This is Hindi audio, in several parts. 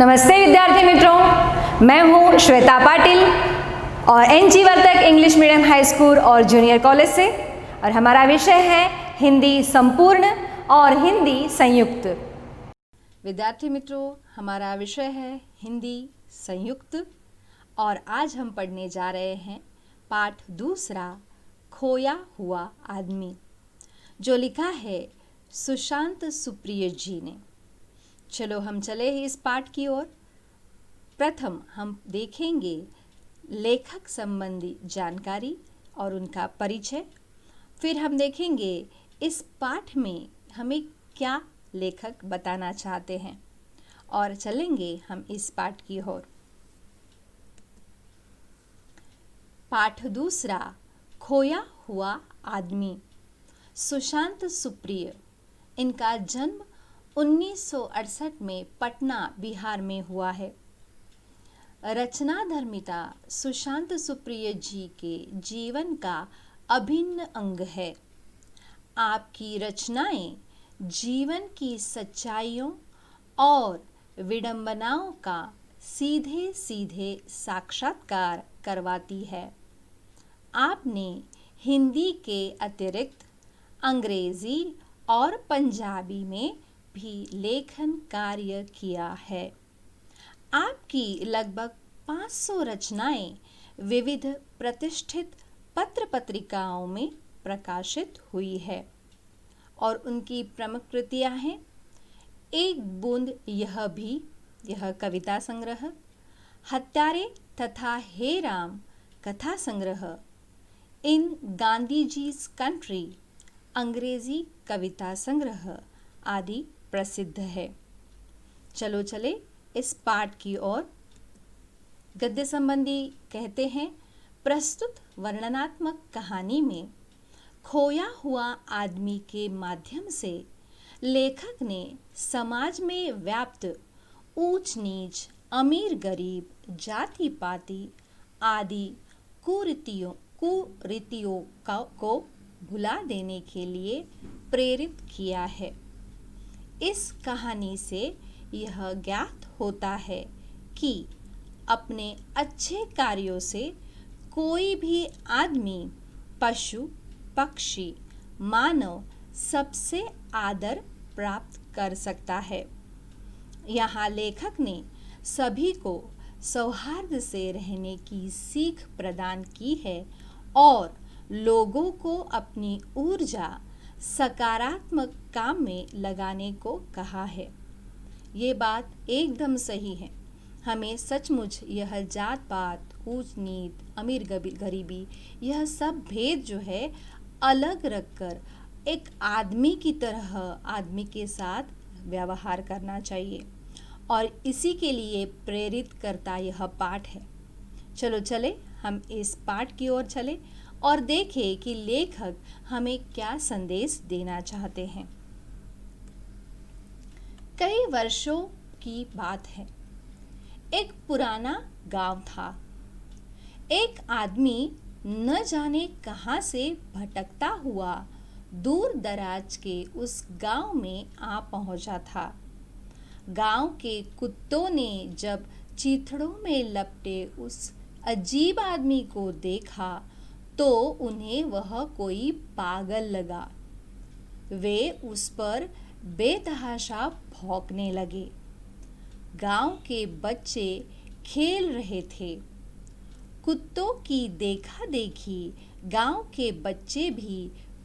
नमस्ते विद्यार्थी मित्रों, मैं हूं श्वेता पाटिल और N G Vartak English medium high school और जूनियर कॉलेज से, और हमारा विषय है हिंदी संपूर्ण और हिंदी संयुक्त। विद्यार्थी मित्रों, हमारा विषय है हिंदी संयुक्त और आज हम पढ़ने जा रहे हैं पाठ दूसरा, खोया हुआ आदमी, जो लिखा है सुशांत सुप्रिय जी ने। चलो हम चले इस पाठ की ओर। प्रथम हम देखेंगे लेखक संबंधी जानकारी और उनका परिचय। फिर हम देखेंगे इस पाठ में हमें क्या लेखक बताना चाहते हैं और चलेंगे हम इस पाठ की ओर। पाठ दूसरा, खोया हुआ आदमी। सुशांत सुप्रिय, इनका जन्म 1968 में पटना, बिहार में हुआ है। रचनाधर्मिता सुशांत सुप्रिय जी के जीवन का अभिन्न अंग है। आपकी रचनाएं जीवन की सच्चाइयों और विडंबनाओं का सीधे सीधे साक्षात्कार करवाती है। आपने हिंदी के अतिरिक्त अंग्रेजी और पंजाबी में भी लेखन कार्य किया है। आपकी लगभग 500 रचनाएं विविध प्रतिष्ठित पत्र पत्रिकाओं में प्रकाशित हुई है और उनकी प्रमुख कृतियां हैं एक बूंद यह कविता संग्रह, हत्यारे तथा हे राम कथा संग्रह, इन गांधी जी's कंट्री अंग्रेजी कविता संग्रह आदि प्रसिद्ध है। चलो चले इस पाठ की ओर। गद्य संबंधी कहते हैं, प्रस्तुत वर्णनात्मक कहानी में खोया हुआ आदमी के माध्यम से लेखक ने समाज में व्याप्त ऊंच नीच, अमीर गरीब, जाति पाति आदि कुरीतियों को भुला देने के लिए प्रेरित किया है। इस कहानी से यह ज्ञात होता है कि अपने अच्छे कार्यों से कोई भी आदमी, पशु, पक्षी, मानव सबसे आदर प्राप्त कर सकता है। यहाँ लेखक ने सभी को सौहार्द से रहने की सीख प्रदान की है और लोगों को अपनी ऊर्जा सकारात्मक काम में लगाने को कहा है। ये बात एकदम सही है। हमें सचमुच यह जात पात, ऊंच नीच, अमीर गरीबी, यह सब भेद जो है अलग रखकर एक आदमी की तरह आदमी के साथ व्यवहार करना चाहिए और इसी के लिए प्रेरित करता यह पाठ है। चलो चले हम इस पाठ की ओर चले और देखें कि लेखक हमें क्या संदेश देना चाहते हैं। कई वर्षों की बात है। एक पुराना गांव था। एक आदमी न जाने कहां से भटकता हुआ दूर दराज के उस गांव में आ पहुंचा था। गांव के कुत्तों ने जब चीथड़ों में लपटे उस अजीब आदमी को देखा तो उन्हें वह कोई पागल लगा। वे उस पर बेतहाशा भौंकने लगे। गांव के बच्चे खेल रहे थे। कुत्तों की देखा देखी गांव के बच्चे भी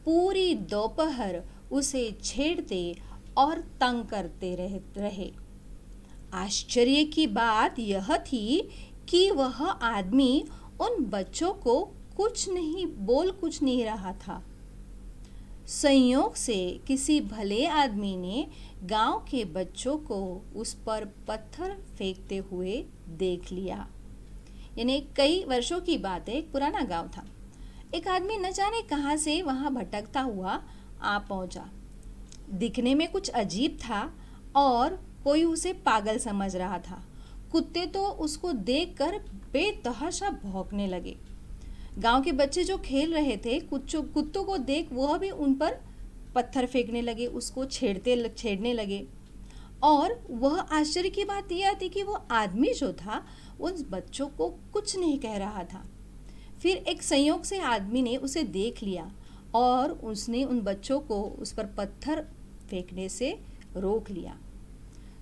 पूरी दोपहर उसे छेड़ते और तंग करते रहे। आश्चर्य की बात यह थी कि वह आदमी उन बच्चों को कुछ नहीं रहा था। संयोग से किसी भले आदमी ने गांव के बच्चों को उस पर पत्थर फेंकते हुए देख लिया। यानी कई वर्षों की बात है, एक पुराना गांव था। एक आदमी न जाने कहां से वहां भटकता हुआ आ पहुंचा। दिखने में कुछ अजीब था और कोई उसे पागल समझ रहा था। कुत्ते तो उसको देखकर बेतहाशा भौंकने लगे। गांव के बच्चे जो खेल रहे थे कुत्तों को देख वह भी उन पर पत्थर फेंकने लगे, उसको छेड़ने लगे और वह आश्चर्य की बात यह थी कि वो आदमी जो था उन बच्चों को कुछ नहीं कह रहा था। फिर एक संयोग से आदमी ने उसे देख लिया और उसने उन बच्चों को उस पर पत्थर फेंकने से रोक लिया।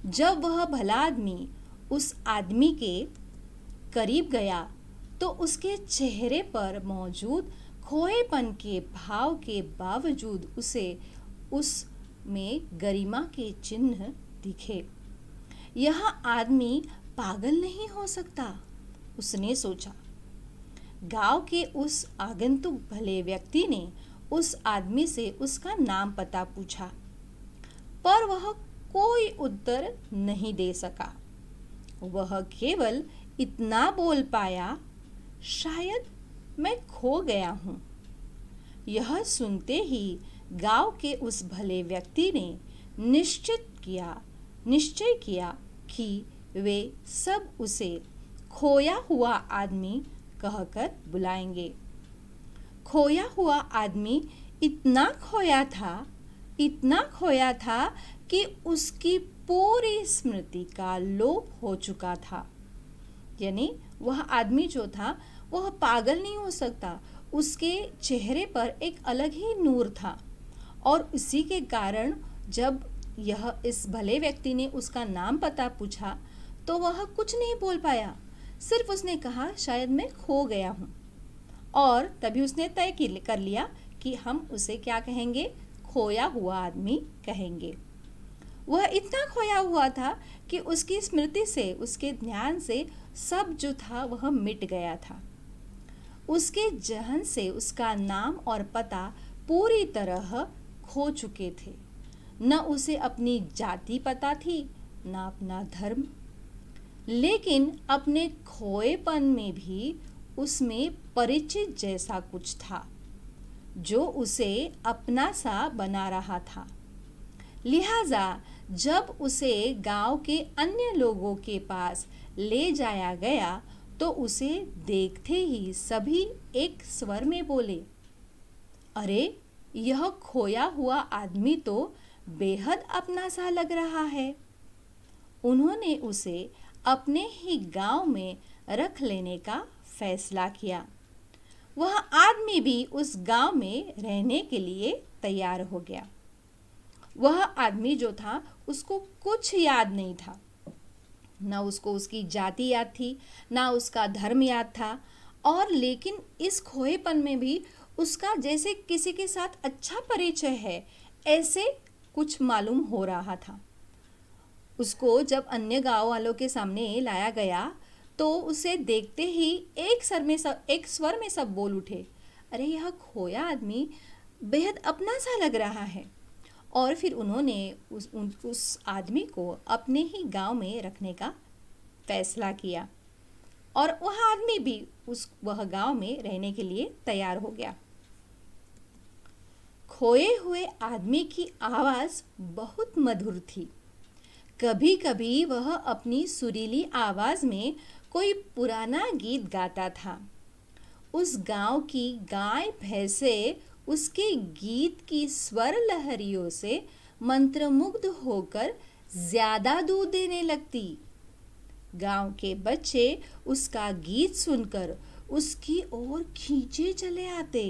जब वह भला आदमी उस आदमी के करीब गया तो उसके चेहरे पर मौजूद खोएपन के भाव के बावजूद उसे उसमें गरिमा के चिन्ह दिखे। यह आदमी पागल नहीं हो सकता, उसने सोचा। गांव के उस आगंतुक भले व्यक्ति ने उस आदमी से उसका नाम पता पूछा, पर वह कोई उत्तर नहीं दे सका। वह केवल इतना बोल पाया, शायद मैं खो गया हूँ। यह सुनते ही गांव के उस भले व्यक्ति ने निश्चय किया कि वे सब उसे खोया हुआ आदमी कहकर बुलाएंगे। खोया हुआ आदमी इतना खोया था कि उसकी पूरी स्मृति का लोप हो चुका था। यानी वह आदमी जो था वह पागल नहीं हो सकता, उसके चेहरे पर एक अलग ही नूर था। और इसी के कारण जब यह इस भले व्यक्ति ने उसका नाम पता पूछा तो वह कुछ नहीं बोल पाया, सिर्फ उसने कहा शायद मैं खो गया हूँ। और तभी उसने तय कर लिया कि हम उसे क्या कहेंगे, खोया हुआ आदमी कहेंगे। वह इतना खोया हुआ था कि उसकी स्मृति से, उसके ध्यान से सब जो था वह मिट गया था। उसके जहन से उसका नाम और पता पूरी तरह खो चुके थे। न उसे अपनी जाति पता थी, न अपना धर्म, लेकिन अपने खोएपन में भी उसमें परिचित जैसा कुछ था जो उसे अपना सा बना रहा था। लिहाजा जब उसे गांव के अन्य लोगों के पास ले जाया गया तो उसे देखते ही सभी एक स्वर में बोले, अरे यह खोया हुआ आदमी तो बेहद अपना सा लग रहा है। उन्होंने उसे अपने ही गांव में रख लेने का फैसला किया। वह आदमी भी उस गांव में रहने के लिए तैयार हो गया। वह आदमी जो था उसको कुछ याद नहीं था, ना उसको उसकी जाति याद थी, ना उसका धर्म याद था, और लेकिन इस खोएपन में भी उसका जैसे किसी के साथ अच्छा परिचय है ऐसे कुछ मालूम हो रहा था। उसको जब अन्य गांव वालों के सामने लाया गया तो उसे देखते ही एक स्वर में सब बोल उठे, अरे यह खोया आदमी बेहद अपना सा लग रहा है। और फिर उन्होंने उस आदमी को अपने ही गांव में रखने का फैसला किया और वह आदमी भी वह गांव में रहने के लिए तैयार हो गया। खोए हुए आदमी की आवाज़ बहुत मधुर थी। कभी कभी वह अपनी सुरीली आवाज़ में कोई पुराना गीत गाता था। उस गांव की गाय भैंसे उसके गीत की स्वर लहरियों से मंत्रमुग्ध होकर ज्यादा दूध देने लगती। गांव के बच्चे उसका गीत सुनकर उसकी ओर खींचे चले आते।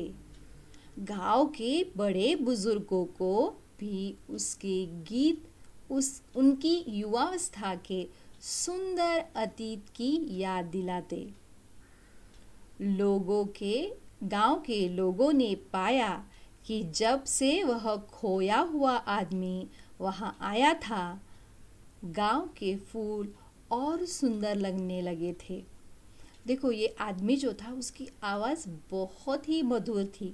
गांव के बड़े बुजुर्गों को भी उसके गीत उनकी युवावस्था के सुंदर अतीत की याद दिलाते। गांव के लोगों ने पाया कि जब से वह खोया हुआ आदमी वहां आया था, गांव के फूल और सुंदर लगने लगे थे। देखो, ये आदमी जो था उसकी आवाज़ बहुत ही मधुर थी।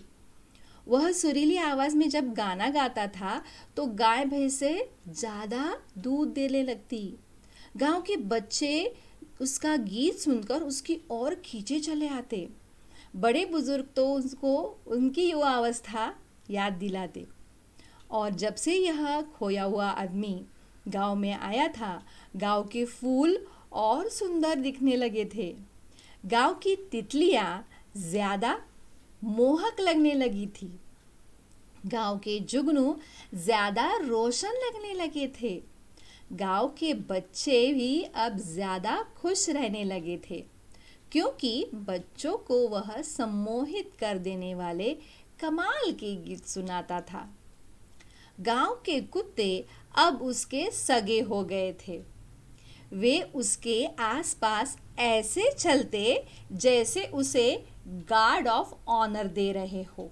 वह सुरीली आवाज़ में जब गाना गाता था तो गाय भैंसे ज़्यादा दूध देने लगती। गांव के बच्चे उसका गीत सुनकर उसकी ओर खींचे चले आते। बड़े बुजुर्ग तो उसको उनकी युवा अवस्था याद दिलाते। और जब से यह खोया हुआ आदमी गांव में आया था, गांव के फूल और सुंदर दिखने लगे थे। गांव की तितलियां ज़्यादा मोहक लगने लगी थी। गांव के जुगनू ज़्यादा रोशन लगने लगे थे। गांव के बच्चे भी अब ज्यादा खुश रहने लगे थे, क्योंकि बच्चों को वह सम्मोहित कर देने वाले कमाल के गीत सुनाता था। गांव के कुत्ते अब उसके सगे हो गए थे। वे उसके आसपास ऐसे चलते जैसे उसे गार्ड ऑफ ऑनर दे रहे हो।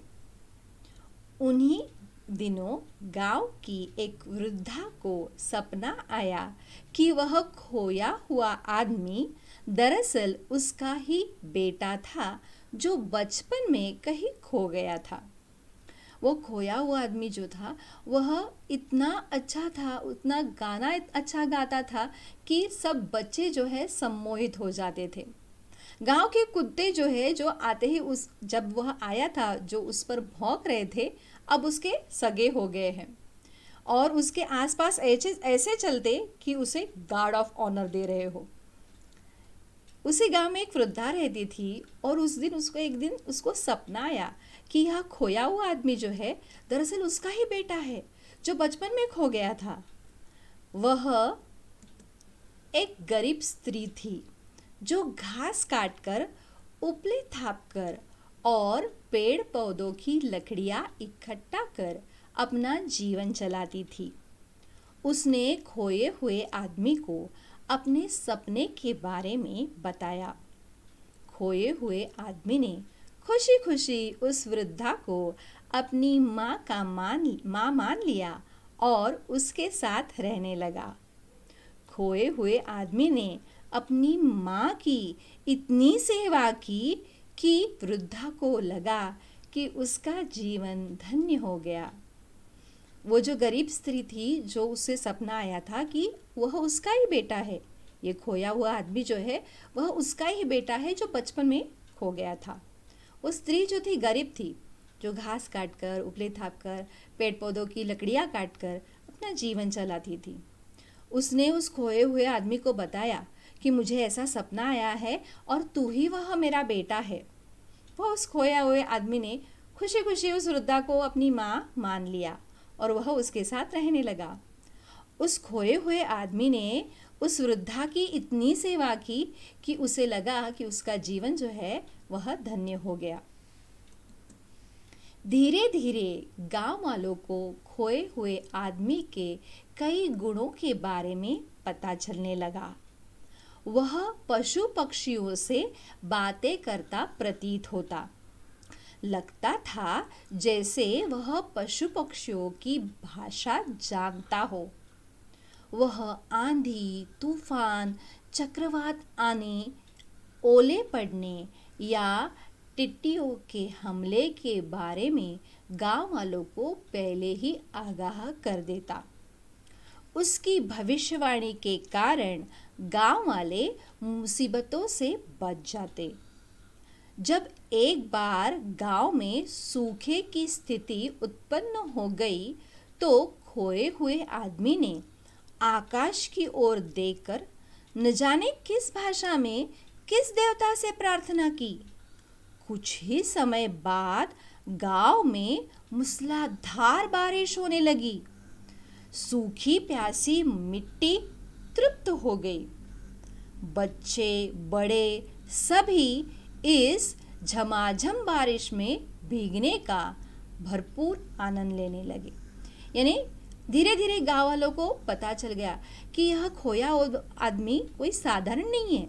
उन्हीं दिनों गांव की एक वृद्धा को सपना आया कि वह खोया हुआ आदमी दरअसल उसका ही बेटा था, जो बचपन में कहीं खो गया था। वो खोया हुआ आदमी जो था वह इतना अच्छा था, उतना गाना अच्छा गाता था कि सब बच्चे जो है सम्मोहित हो जाते थे। गांव के कुत्ते जो है, जो आते ही उस जब वह आया था, जो उस पर भौंक रहे थे, अब उसके सगे हो गए हैं और उसके आसपास ऐसे ऐसे चलते कि उसे गार्ड ऑफ ऑनर दे रहे हो। उसी गांव में एक वृद्धा रहती थी और उस दिन एक दिन उसको सपना आया कि यह खोया हुआ आदमी जो है दरअसल उसका ही बेटा है, जो बचपन में खो गया था। वह एक गरीब स्त्री थी जो घास काटकर, उपले थापकर और पेड़ पौधों की लकड़ियां इकट्ठा कर अपना जीवन चलाती थी। उसने खोए हुए आदमी को अपने सपने के बारे में बताया। खोए हुए आदमी ने खुशी खुशी उस वृद्धा को अपनी माँ मान लिया और उसके साथ रहने लगा। खोए हुए आदमी ने अपनी माँ की इतनी सेवा की कि वृद्धा को लगा कि उसका जीवन धन्य हो गया। वो जो गरीब स्त्री थी, जो उसे सपना आया था कि वह उसका ही बेटा है, ये खोया हुआ आदमी जो है वह उसका ही बेटा है जो बचपन में खो गया था। वो स्त्री जो थी गरीब थी, जो घास काटकर, उपले थापकर, पेड़ पौधों की लकड़ियाँ काटकर अपना जीवन चलाती थी। उसने उस खोए हुए आदमी को बताया कि मुझे ऐसा सपना आया है और तू ही वह मेरा बेटा है। वह उस खोया हुए आदमी ने खुशी खुशी उस वृद्धा को अपनी माँ मान लिया और वह उसके साथ रहने लगा। उस खोए हुए आदमी ने उस वृद्धा की इतनी सेवा की कि उसे लगा कि उसका जीवन जो है वह धन्य हो गया। धीरे धीरे गांव वालों को खोए हुए आदमी के कई गुणों के बारे में पता चलने लगा। वह पशु पक्षियों से बातें करता प्रतीत होता। लगता था जैसे वह पशु पक्षियों की भाषा जानता हो। वह आंधी, तूफान, चक्रवात आने, ओले पड़ने या टिड्डियों के हमले के बारे में गांव वालों को पहले ही आगाह कर देता। उसकी भविष्यवाणी के कारण गांव वाले मुसीबतों से बच जाते। जब एक बार गांव में सूखे की स्थिति उत्पन्न हो गई तो खोए हुए आदमी ने आकाश की ओर देखकर न जाने किस भाषा में किस देवता से प्रार्थना की। कुछ ही समय बाद गांव में मूसलाधार बारिश होने लगी। सूखी प्यासी मिट्टी तृप्त हो गई। बच्चे बड़े सभी इस झमाझम बारिश में भीगने का भरपूर आनंद लेने लगे। यानी धीरे धीरे गांव वालों को पता चल गया कि यह खोया आदमी कोई साधारण नहीं है।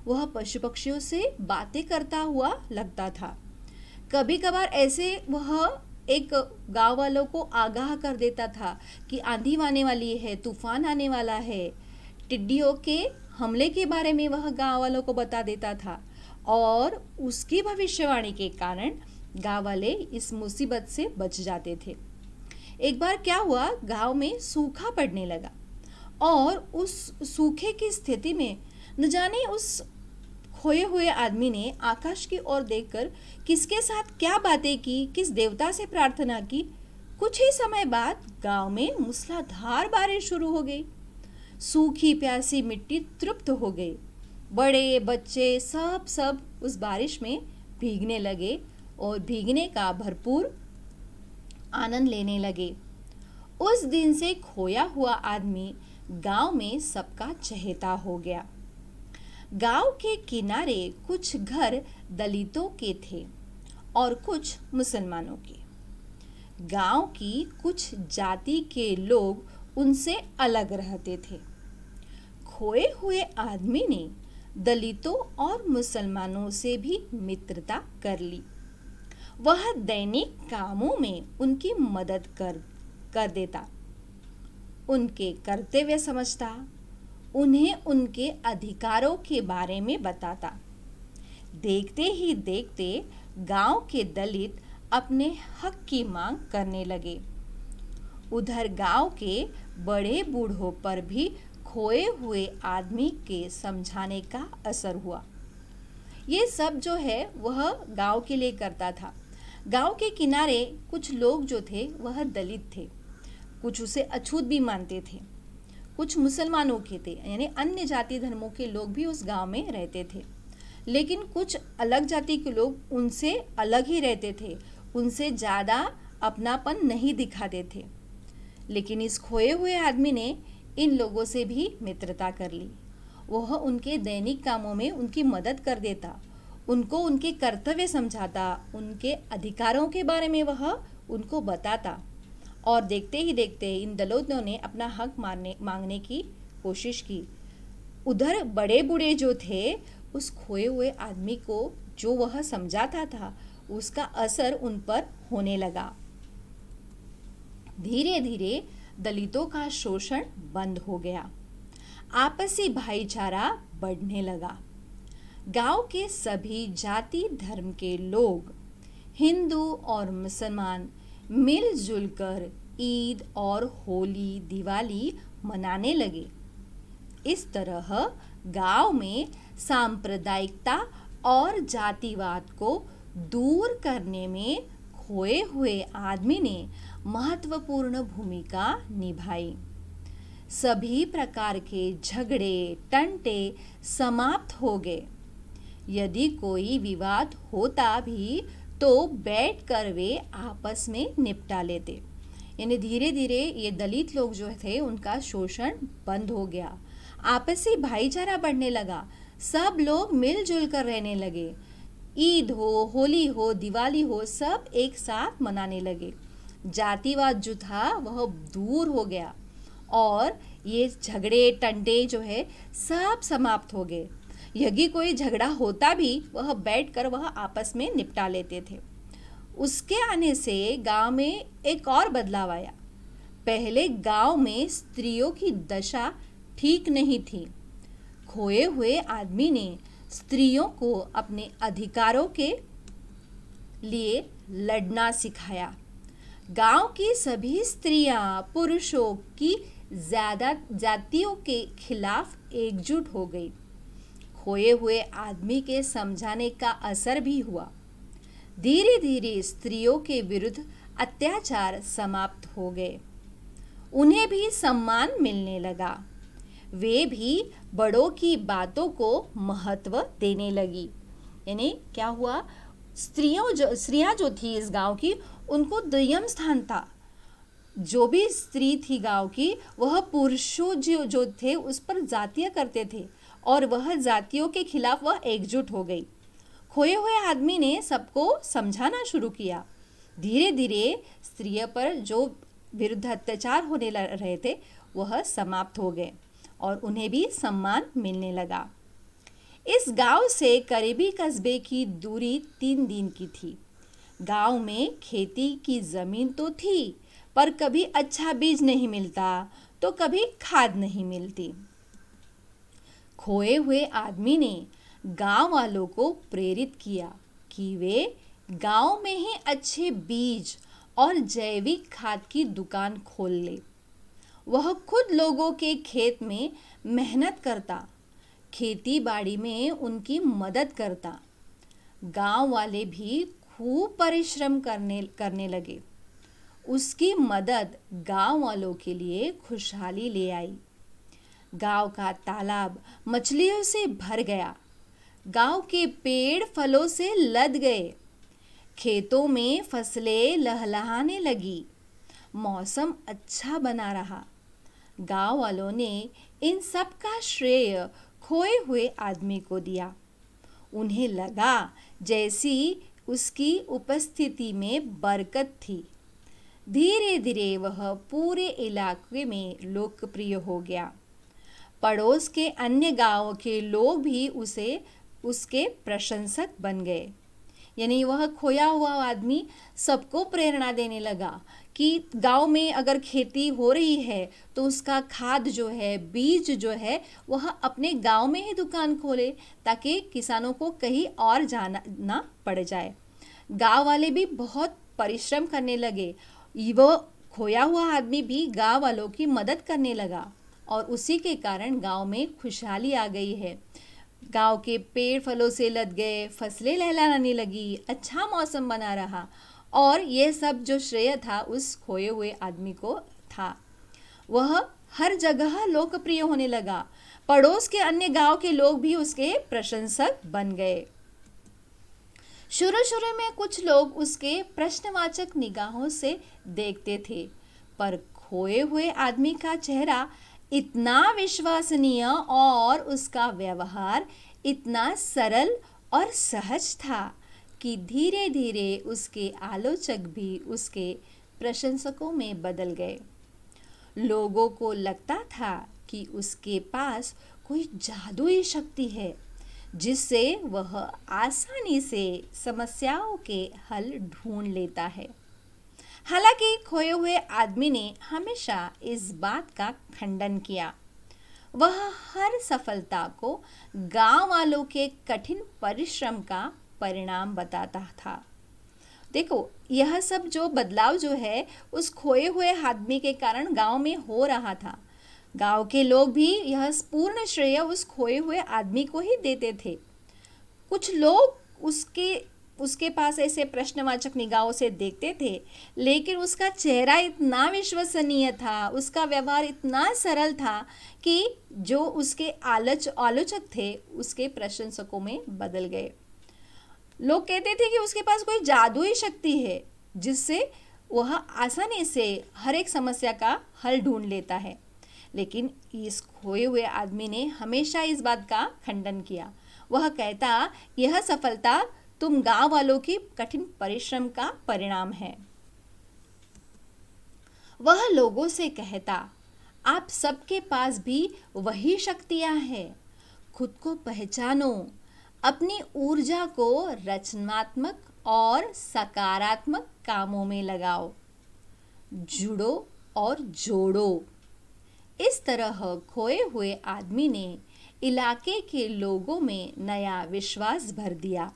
वह पशु पक्षियों से बातें करता हुआ लगता था। कभी कभार ऐसे वह एक गांव वालों को आगाह कर देता था कि आंधी आने वाली है, तूफान आने वाला है। टिड्डियों के हमले के बारे में वह गांव वालों को बता देता था और उसकी भविष्यवाणी के कारण गांव वाले इस मुसीबत से बच जाते थे। एक बार क्या हुआ, गांव में सूखा पड़ने लगा और उस सूखे की स्थिति में न जाने उस खोए हुए आदमी ने आकाश की ओर देखकर किसके साथ क्या बातें की, किस देवता से प्रार्थना की। कुछ ही समय बाद गांव में मूसलाधार बारिश शुरू हो गई। सूखी प्यासी मिट्टी तृप्त हो गई। बड़े बच्चे सब उस बारिश में भीगने लगे और भीगने का भरपूर आनंद लेने लगे। उस दिन से खोया हुआ आदमी गांव में सबका चहेता हो गया। गांव के किनारे कुछ घर दलितों के थे और कुछ मुसलमानों के। गांव की कुछ जाति के लोग उनसे अलग रहते थे। खोए हुए आदमी ने दलितों और मुसलमानों से भी मित्रता कर ली। वह दैनिक कामों में उनकी मदद कर देता, उनके कर्तव्य समझता, उन्हें उनके अधिकारों के बारे में बताता। देखते ही देखते गांव के दलित अपने हक की मांग करने लगे। उधर गांव के बड़े बूढ़ों पर भी खोए हुए आदमी के समझाने का असर हुआ। ये सब जो है वह गांव के लिए करता था। गांव के किनारे कुछ लोग जो थे वह दलित थे, कुछ उसे अछूत भी मानते थे, कुछ मुसलमानों के थे, यानी अन्य जाति धर्मों के लोग भी उस गांव में रहते थे। लेकिन कुछ अलग जाति के लोग उनसे अलग ही रहते थे, उनसे ज़्यादा अपनापन नहीं दिखाते थे। लेकिन इस खोए हुए आदमी ने इन लोगों से भी मित्रता कर ली। वह उनके दैनिक कामों में उनकी मदद कर देता, उनको उनके कर्तव्य समझाता, उनके अधिकारों के बारे में वह उनको बताता। और देखते ही देखते इन दलितों ने अपना हक मांगने की कोशिश की। उधर बड़े बूढ़े जो थे, उस खोए हुए आदमी को जो वह समझाता था उसका असर उन पर होने लगा। धीरे धीरे दलितों का शोषण बंद हो गया, आपसी भाईचारा बढ़ने लगा। गांव के सभी जाति धर्म के लोग, हिंदू और मुसलमान, मिलजुल कर ईद और होली, दिवाली मनाने लगे। इस तरह गांव में सांप्रदायिकता और जातिवाद को दूर करने में खोए हुए आदमी ने महत्वपूर्ण भूमिका निभाई। सभी प्रकार के झगड़े टंटे समाप्त हो गए। यदि कोई विवाद होता भी तो बैठकर वे आपस में निपटा लेते। यानी धीरे धीरे ये दलित लोग जो थे उनका शोषण बंद हो गया, आपसी भाईचारा बढ़ने लगा, सब लोग मिलजुल कर रहने लगे। ईद हो, होली हो, दिवाली हो, सब एक साथ मनाने लगे। जातिवाद जो था वह दूर हो गया और ये झगड़े टंटे जो है सब समाप्त हो गए। यदि कोई झगड़ा होता भी वह बैठकर वह आपस में निपटा लेते थे। उसके आने से गांव में एक और बदलाव आया। पहले गांव में स्त्रियों की दशा ठीक नहीं थी। खोए हुए आदमी ने स्त्रियों को अपने अधिकारों के लिए लड़ना सिखाया। गांव की सभी स्त्रियां पुरुषों की ज्यादा जातियों के खिलाफ एकजुट हो गई। खोए हुए आदमी के समझाने का असर भी हुआ। धीरे धीरे स्त्रियों के विरुद्ध अत्याचार समाप्त हो गए। उन्हें भी सम्मान मिलने लगा। वे भी बड़ों की बातों को महत्व देने लगी। यानी क्या हुआ, स्त्रियां जो थी इस गांव की, उनको दुय्यम स्थान था। जो भी स्त्री थी गांव की, वह पुरुषों जो थे उस पर जातियां करते थे और वह जातियों के खिलाफ वह एकजुट हो गई। खोए हुए आदमी ने सबको समझाना शुरू किया। धीरे धीरे स्त्रियों पर जो विरुद्ध अत्याचार होने रहे थे वह समाप्त हो गए और उन्हें भी सम्मान मिलने लगा। इस गांव से करीबी कस्बे की दूरी 3 दिन की थी। गांव में खेती की जमीन तो थी, पर कभी अच्छा बीज नहीं मिलता तो कभी खाद नहीं मिलती। खोए हुए आदमी ने गांव वालों को प्रेरित किया कि वे गांव में ही अच्छे बीज और जैविक खाद की दुकान खोल ले। वह खुद लोगों के खेत में मेहनत करता, खेती बाड़ी में उनकी मदद करता। गांव वाले भी खूब परिश्रम करने लगे। उसकी मदद गांव वालों के लिए खुशहाली ले आई। गांव का तालाब मछलियों से भर गया। गांव के पेड़ फलों से लद गए। खेतों में फसलें लहलहाने लगी। मौसम अच्छा बना रहा। गांव वालों ने इन सब का श्रेय खोए हुए आदमी को दिया। उन्हें लगा जैसी उसकी उपस्थिति में बरकत थी। धीरे धीरे वह पूरे इलाके में लोकप्रिय हो गया। पड़ोस के अन्य गांवों के लोग भी उसके प्रशंसक बन गए। यानी वह खोया हुआ आदमी सबको प्रेरणा देने लगा कि गांव में अगर खेती हो रही है तो उसका खाद जो है, बीज जो है, वह अपने गांव में ही दुकान खोले ताकि किसानों को कहीं और जाना ना पड़ जाए। गांव वाले भी बहुत परिश्रम करने लगे। वो खोया हुआ आदमी भी गांव वालों की मदद करने लगा और उसी के कारण गांव में खुशहाली आ गई है। गांव के पेड़ फलों से लद गए, फसलें लहलहाने लगी, अच्छा मौसम बना रहा और यह सब जो श्रेय था उस खोए हुए आदमी को था। वह हर जगह लोकप्रिय होने लगा। पड़ोस के अन्य गांव के लोग भी उसके प्रशंसक बन गए। शुरू शुरू में कुछ लोग उसके प्रश्नवाचक निगाहों से देखते थे, पर खोए हुए आदमी का चेहरा इतना विश्वसनीय और उसका व्यवहार इतना सरल और सहज था कि धीरे धीरे उसके आलोचक भी उसके प्रशंसकों में बदल गए। लोगों को लगता था कि उसके पास कोई जादुई शक्ति है जिससे वह आसानी से समस्याओं के हल ढूंढ लेता है। हालांकि खोए हुए आदमी ने हमेशा इस बात का खंडन किया। वह हर सफलता को गांव वालों के कठिन परिश्रम का परिणाम बताता था। देखो, यह सब जो बदलाव जो है उस खोए हुए आदमी के कारण गांव में हो रहा था। गांव के लोग भी यह पूर्ण श्रेय उस खोए हुए आदमी को ही देते थे। कुछ लोग उसके पास ऐसे प्रश्नवाचक निगाहों से देखते थे, लेकिन उसका चेहरा इतना विश्वसनीय था, उसका व्यवहार इतना सरल था कि जो उसके आलोचक थे उसके प्रशंसकों में बदल गए। लोग कहते थे कि उसके पास कोई जादुई शक्ति है जिससे वह आसानी से हर एक समस्या का हल ढूंढ लेता है। लेकिन इस खोए हुए आदमी ने हमेशा इस बात का खंडन किया। वह कहता, यह सफलता तुम गांव वालों की कठिन परिश्रम का परिणाम है। वह लोगों से कहता, आप सबके पास भी वही शक्तियां हैं। खुद को पहचानो, अपनी ऊर्जा को रचनात्मक और सकारात्मक कामों में लगाओ, जुड़ो और जोड़ो। इस तरह खोए हुए आदमी ने इलाके के लोगों में नया विश्वास भर दिया।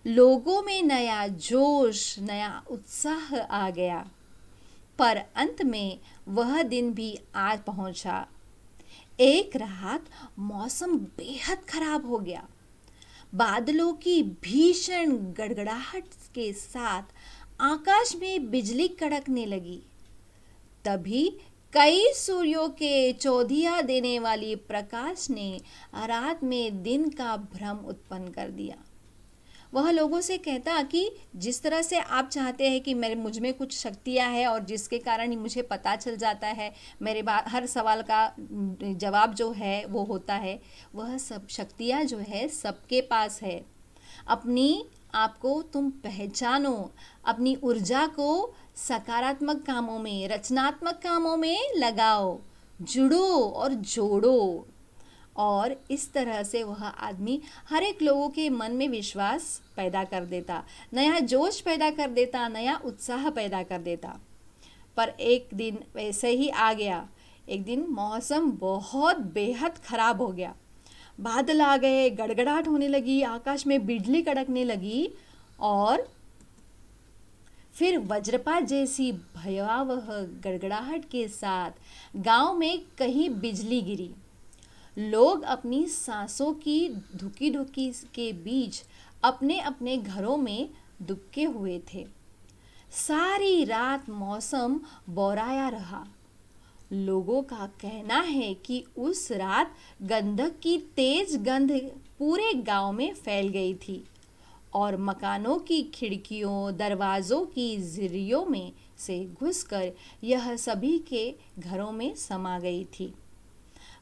लोगों में नया जोश, नया उत्साह आ गया। पर अंत में वह दिन भी आ पहुंचा। एक रात मौसम बेहद खराब हो गया। बादलों की भीषण गड़गड़ाहट के साथ आकाश में बिजली कड़कने लगी। तभी कई सूर्यों के चौधिया देने वाली प्रकाश ने रात में दिन का भ्रम उत्पन्न कर दिया। वह लोगों से कहता कि जिस तरह से आप चाहते हैं कि मुझ में कुछ शक्तियां हैं और जिसके कारण मुझे पता चल जाता है, मेरे हर सवाल का जवाब जो है वो होता है, वह सब शक्तियां जो है सबके पास है। अपनी आपको तुम पहचानो, अपनी ऊर्जा को सकारात्मक कामों में, रचनात्मक कामों में लगाओ, जुड़ो और जोड़ो। और इस तरह से वह आदमी हर एक लोगों के मन में विश्वास पैदा कर देता, नया जोश पैदा कर देता, नया उत्साह पैदा कर देता। पर एक दिन वैसे ही आ गया। एक दिन मौसम बहुत बेहद खराब हो गया। बादल आ गए, गड़गड़ाहट होने लगी, आकाश में बिजली कड़कने लगी और फिर वज्रपात जैसी भयावह गड़गड़ाहट के साथ गांव में कहीं बिजली गिरी। लोग अपनी सांसों की धुकी धुकी के बीच अपने अपने घरों में दुबके हुए थे। सारी रात मौसम बौराया रहा। लोगों का कहना है कि उस रात गंधक की तेज गंध पूरे गांव में फैल गई थी और मकानों की खिड़कियों दरवाज़ों की झिर्रियों में से घुसकर यह सभी के घरों में समा गई थी।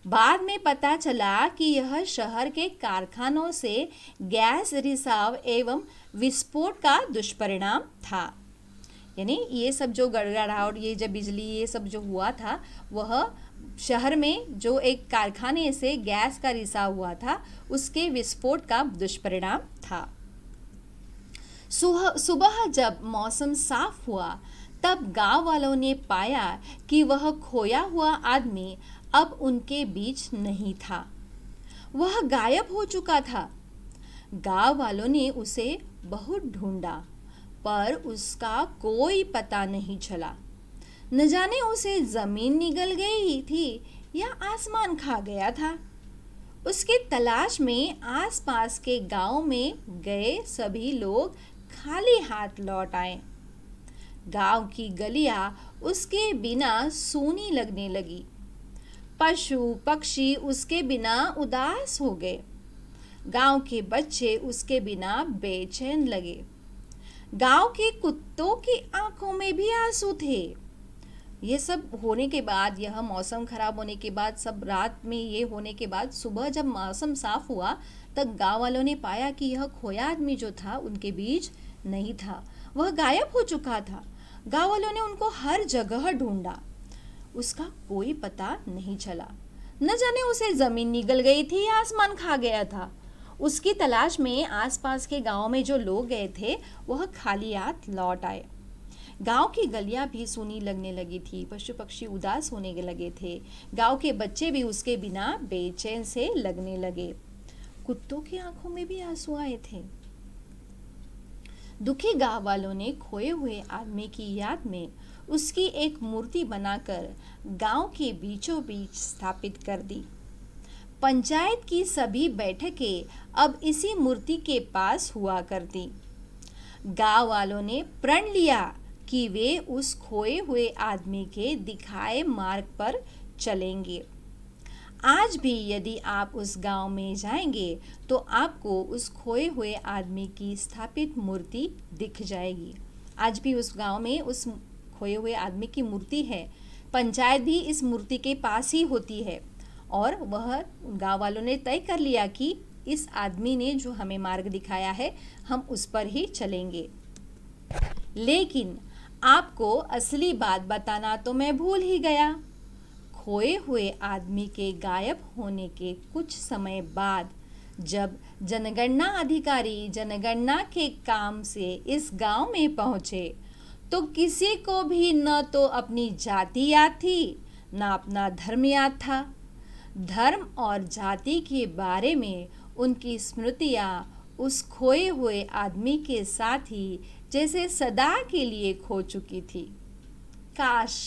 बाद में पता चला कि यह शहर के कारखानों से गैस रिसाव एवं विस्फोट का दुष्परिणाम था। यानी ये सब जो गड़गड़ाहट, ये जब बिजली ये सब जो हुआ था, वह शहर में जो एक कारखाने से गैस का रिसाव हुआ था, उसके विस्फोट का दुष्परिणाम था। सुबह जब मौसम साफ हुआ तब गांव वालों ने पाया कि वह खोया हुआ आदमी अब उनके बीच नहीं था। वह गायब हो चुका था। गांव वालों ने उसे बहुत ढूंढा पर उसका कोई पता नहीं चला। न जाने उसे जमीन निगल गई थी या आसमान खा गया था। उसकी तलाश में आसपास के गांव में गए सभी लोग खाली हाथ लौट आए। गांव की गलियां उसके बिना सूनी लगने लगी। पशु पक्षी उसके बिना उदास हो गए। गांव के बच्चे उसके बिना बेचैन लगे। गांव के कुत्तों की आंखों में भी आंसू थे। ये सब होने के बाद, यह मौसम खराब होने के बाद, सब रात में ये होने के बाद, सुबह जब मौसम साफ हुआ तब गांव वालों ने पाया कि यह खोया आदमी जो था उनके बीच नहीं था, वह गायब हो चुका था। गांव वालों ने उनको हर जगह ढूंढा, उसका कोई पता नहीं चला। न जाने उसे जमीन निगल गई थी या आसमान खा गया था। उसकी तलाश में आसपास के गांव में जो लोग गए थे वह खाली हाथ लौट आए। गांव की गलियां भी सूनी लगने लगी थी। पशु पक्षी उदास होने लगे थे। गांव के बच्चे भी उसके बिना बेचैन से लगने लगे। कुत्तों की आंखों में भी आंसू आए थे। दुखी गांव वालों ने खोए हुए आदमी की याद में उसकी एक मूर्ति बनाकर गांव के बीचों बीच स्थापित कर दी। पंचायत की सभी बैठकें अब इसी मूर्ति के पास हुआ करती। गांव वालों ने प्रण लिया कि वे उस खोए हुए आदमी के दिखाए मार्ग पर चलेंगे। आज भी यदि आप उस गांव में जाएंगे तो आपको उस खोए हुए आदमी की स्थापित मूर्ति दिख जाएगी। आज भी उस गांव में उस खोए हुए आदमी की मूर्ति है। पंचायत भी इस मूर्ति के पास ही होती है और वह गांव वालों ने तय कर लिया कि इस आदमी ने जो हमें मार्ग दिखाया है हम उस पर ही चलेंगे। लेकिन आपको असली बात बताना तो मैं भूल ही गया। खोए हुए आदमी के गायब होने के कुछ समय बाद जब जनगणना अधिकारी जनगणना के काम से इस गांव में पहुंचे तो किसी को भी न तो अपनी जाति याद थी न अपना धर्म याद था। धर्म और जाति के बारे में उनकी स्मृतियाँ उस खोए हुए आदमी के साथ ही जैसे सदा के लिए खो चुकी थी। काश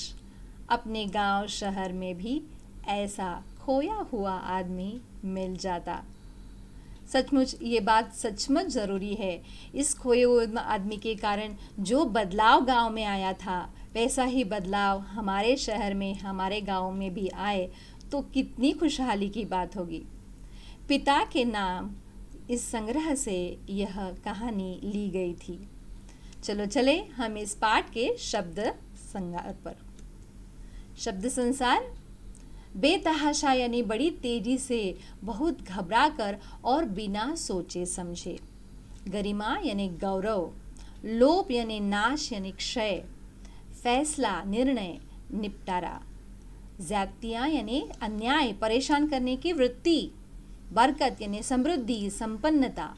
अपने गांव शहर में भी ऐसा खोया हुआ आदमी मिल जाता। सचमुच ये बात सचमुच ज़रूरी है। इस खोए हुए आदमी के कारण जो बदलाव गांव में आया था वैसा ही बदलाव हमारे शहर में हमारे गांव में भी आए तो कितनी खुशहाली की बात होगी। पिता के नाम इस संग्रह से यह कहानी ली गई थी। चलो चले हम इस पाठ के शब्द संसार पर। शब्द संसार बेतहाशा यानी बड़ी तेजी से, बहुत घबराकर और बिना सोचे समझे। गरिमा यानी गौरव, लोप यानी नाश यानी क्षय, फैसला निर्णय निपटारा, ज्यादतियाँ यानी अन्याय परेशान करने की वृत्ति, बरकत यानी समृद्धि संपन्नता,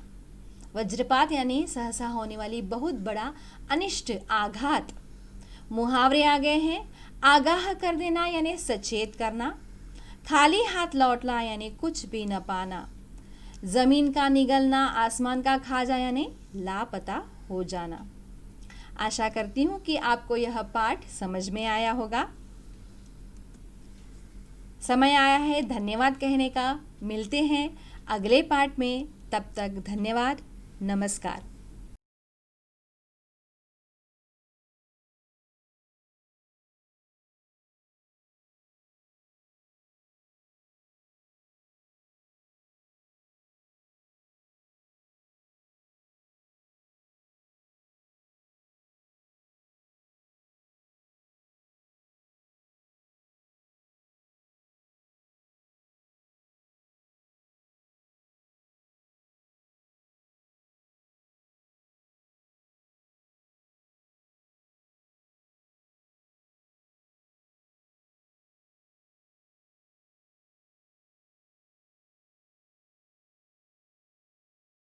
वज्रपात यानी सहसा होने वाली बहुत बड़ा अनिष्ट आघात। मुहावरे आ गए हैं। आगाह कर देना यानी सचेत करना, खाली हाथ लौटना यानी कुछ भी न पाना, जमीन का निगलना आसमान का खा जाना यानी लापता हो जाना। आशा करती हूँ कि आपको यह पाठ समझ में आया होगा। समय आया है धन्यवाद कहने का। मिलते हैं अगले पाठ में। तब तक धन्यवाद। नमस्कार।